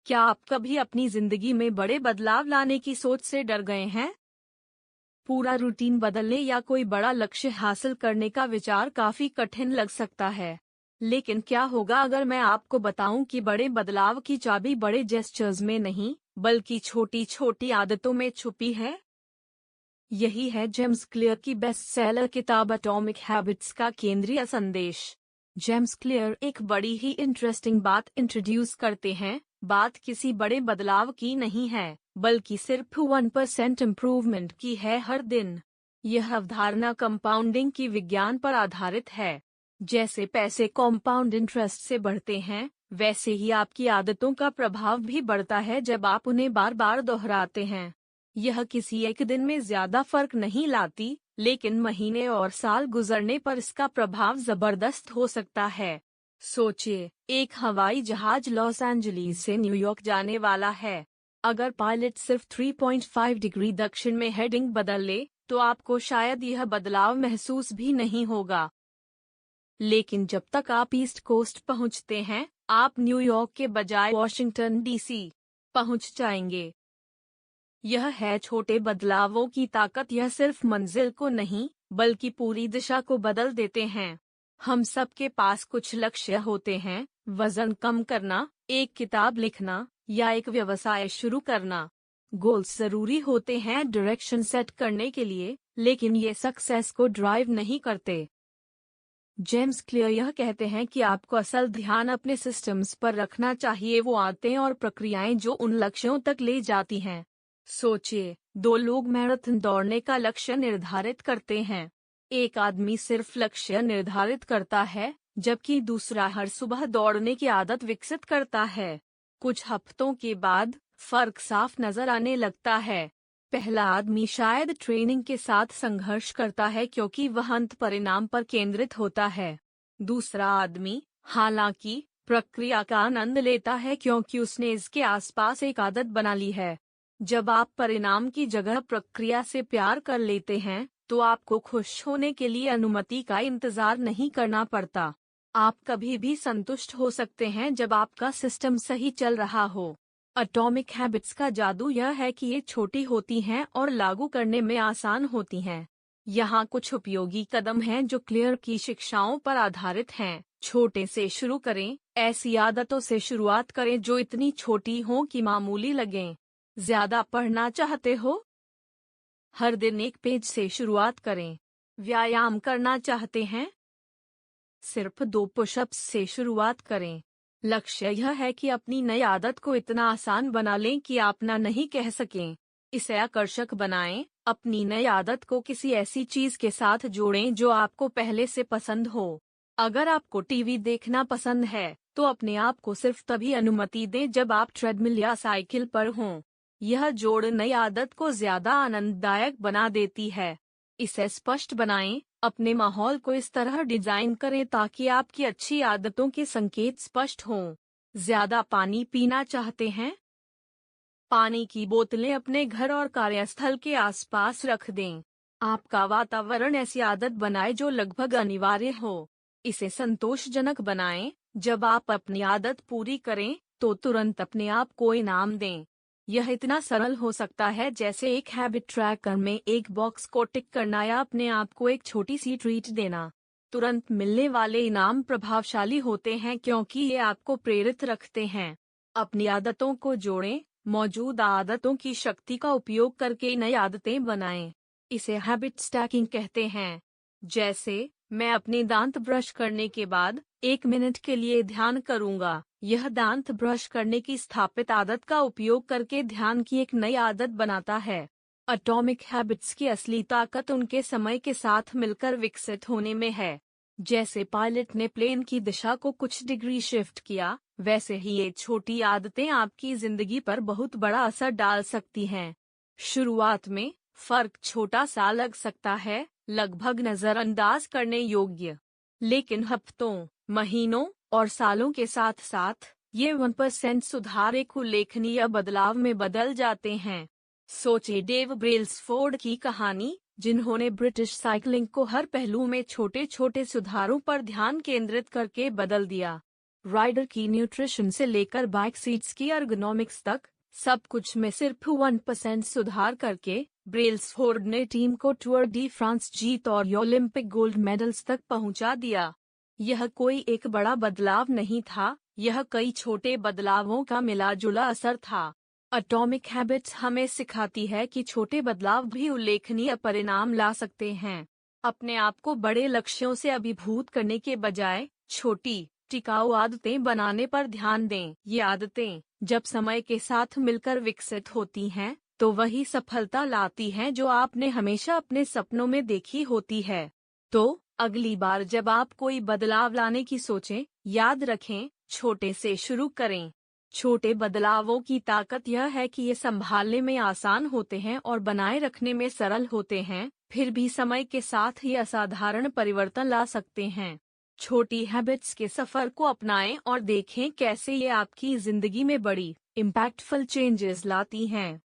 क्या आप कभी अपनी जिंदगी में बड़े बदलाव लाने की सोच से डर गए हैं? पूरा रूटीन बदलने या कोई बड़ा लक्ष्य हासिल करने का विचार काफी कठिन लग सकता है। लेकिन क्या होगा अगर मैं आपको बताऊं कि बड़े बदलाव की चाबी बड़े जेस्चर्स में नहीं, बल्कि छोटी छोटी आदतों में छुपी है? यही है जेम्स क्लियर की बेस्ट सेलर किताब एटॉमिक हैबिट्स का केंद्रीय संदेश। जेम्स क्लियर एक बड़ी ही इंटरेस्टिंग बात इंट्रोड्यूस करते हैं। बात किसी बड़े बदलाव की नहीं है, बल्कि सिर्फ 1% इम्प्रूवमेंट की है हर दिन। यह अवधारणा कंपाउंडिंग की विज्ञान पर आधारित है। जैसे पैसे कंपाउंड इंटरेस्ट से बढ़ते हैं, वैसे ही आपकी आदतों का प्रभाव भी बढ़ता है जब आप उन्हें बार बार दोहराते हैं। यह किसी एक दिन में ज्यादा फर्क नहीं लाती, लेकिन महीने और साल गुजरने पर इसका प्रभाव जबरदस्त हो सकता है। सोचिए, एक हवाई जहाज लॉस एंजलिस से न्यूयॉर्क जाने वाला है। अगर पायलट सिर्फ 3.5 डिग्री दक्षिण में हेडिंग बदल ले, तो आपको शायद यह बदलाव महसूस भी नहीं होगा। लेकिन जब तक आप ईस्ट कोस्ट पहुंचते हैं, आप न्यूयॉर्क के बजाय वॉशिंगटन डीसी पहुंच जाएंगे। यह है छोटे बदलावों की ताकत। यह सिर्फ मंजिल को नहीं, बल्कि पूरी दिशा को बदल देते हैं। हम सबके पास कुछ लक्ष्य होते हैं, वजन कम करना, एक किताब लिखना, या एक व्यवसाय शुरू करना। गोल्स जरूरी होते हैं डायरेक्शन सेट करने के लिए, लेकिन ये सक्सेस को ड्राइव नहीं करते। जेम्स क्लियर यह कहते हैं कि आपको असल ध्यान अपने सिस्टम्स पर रखना चाहिए, वो आदतें और प्रक्रियाएं जो उन लक्ष्यों तक ले जाती हैं। सोचिए, दो लोग मैराथन दौड़ने का लक्ष्य निर्धारित करते हैं। एक आदमी सिर्फ लक्ष्य निर्धारित करता है, जबकि दूसरा हर सुबह दौड़ने की आदत विकसित करता है। कुछ हफ्तों के बाद फर्क साफ नजर आने लगता है। पहला आदमी शायद ट्रेनिंग के साथ संघर्ष करता है क्योंकि वह अंत परिणाम पर केंद्रित होता है। दूसरा आदमी, हालांकि, प्रक्रिया का आनंद लेता है क्योंकि उसने इसके आसपास एक आदत बना ली है। जब आप परिणाम की जगह प्रक्रिया से प्यार कर लेते हैं, तो आपको खुश होने के लिए अनुमति का इंतजार नहीं करना पड़ता। आप कभी भी संतुष्ट हो सकते हैं जब आपका सिस्टम सही चल रहा हो। एटॉमिक हैबिट्स का जादू यह है कि ये छोटी होती हैं और लागू करने में आसान होती हैं। यहाँ कुछ उपयोगी कदम हैं जो क्लियर की शिक्षाओं पर आधारित हैं। छोटे से शुरू करें, ऐसी आदतों से शुरुआत करें जो इतनी छोटी हों कि मामूली लगें। ज्यादा पढ़ना चाहते हो? हर दिन एक पेज से शुरुआत करें। व्यायाम करना चाहते हैं? सिर्फ 2 पुशअप्स से शुरुआत करें। लक्ष्य यह है कि अपनी नई आदत को इतना आसान बना लें कि आप ना नहीं कह सकें। इसे आकर्षक बनाएं। अपनी नई आदत को किसी ऐसी चीज के साथ जोड़ें जो आपको पहले से पसंद हो। अगर आपको टीवी देखना पसंद है, तो अपने आप को सिर्फ तभी अनुमति दें जब आप ट्रेडमिल या साइकिल पर हों। यह जोड़ नई आदत को ज्यादा आनंददायक बना देती है। इसे स्पष्ट बनाएं। अपने माहौल को इस तरह डिजाइन करें ताकि आपकी अच्छी आदतों के संकेत स्पष्ट हों। ज्यादा पानी पीना चाहते हैं? पानी की बोतलें अपने घर और कार्यस्थल के आसपास रख दें। आपका वातावरण ऐसी आदत बनाए जो लगभग अनिवार्य हो। इसे संतोषजनक बनाएं। जब आप अपनी आदत पूरी करें, तो तुरंत अपने आप को इनाम दें। यह इतना सरल हो सकता है जैसे एक हैबिट ट्रैकर में एक बॉक्स को टिक करना या अपने आप को एक छोटी सी ट्रीट देना। तुरंत मिलने वाले इनाम प्रभावशाली होते हैं क्योंकि ये आपको प्रेरित रखते हैं। अपनी आदतों को जोड़ें। मौजूदा आदतों की शक्ति का उपयोग करके नई आदतें बनाएं। इसे हैबिट स्टैकिंग कहते हैं। जैसे, मैं अपने दांत ब्रश करने के बाद 1 मिनट के लिए ध्यान करूंगा। यह दांत ब्रश करने की स्थापित आदत का उपयोग करके ध्यान की एक नई आदत बनाता है। एटॉमिक हैबिट्स की असली ताकत उनके समय के साथ मिलकर विकसित होने में है। जैसे पायलट ने प्लेन की दिशा को कुछ डिग्री शिफ्ट किया, वैसे ही ये छोटी आदतें आपकी जिंदगी पर बहुत बड़ा असर डाल सकती हैं। शुरुआत में फर्क छोटा सा लग सकता है, लगभग नजरअंदाज करने योग्य। लेकिन हफ्तों, महीनों और सालों के साथ साथ ये 1% सुधार एक उल्लेखनीय बदलाव में बदल जाते हैं। सोचिए डेव ब्रेल्सफोर्ड की कहानी, जिन्होंने ब्रिटिश साइकिलिंग को हर पहलू में छोटे छोटे सुधारों पर ध्यान केंद्रित करके बदल दिया। राइडर की न्यूट्रिशन से लेकर बाइक सीट्स की अर्गोनॉमिक्स तक, सब कुछ में सिर्फ 1% सुधार करके ब्रेल्सफोर्ड ने टीम को टूर डी फ्रांस जीत और ओलंपिक गोल्ड मेडल्स तक पहुंचा दिया। यह कोई एक बड़ा बदलाव नहीं था, यह कई छोटे बदलावों का मिला जुला असर था। एटॉमिक हैबिट्स हमें सिखाती है कि छोटे बदलाव भी उल्लेखनीय परिणाम ला सकते हैं। अपने आप को बड़े लक्ष्यों से अभिभूत करने के बजाय छोटी, टिकाऊ आदतें बनाने पर ध्यान दें। ये आदतें जब समय के साथ मिलकर विकसित होती हैं, तो वही सफलता लाती हैं जो आपने हमेशा अपने सपनों में देखी होती है। तो अगली बार जब आप कोई बदलाव लाने की सोचें, याद रखें, छोटे से शुरू करें। छोटे बदलावों की ताकत यह है कि ये संभालने में आसान होते हैं और बनाए रखने में सरल होते हैं, फिर भी समय के साथ ये असाधारण परिवर्तन ला सकते हैं। छोटी हैबिट्स के सफर को अपनाएं और देखें कैसे ये आपकी जिंदगी में बड़ी, इम्पैक्टफुल चेंजेस लाती हैं।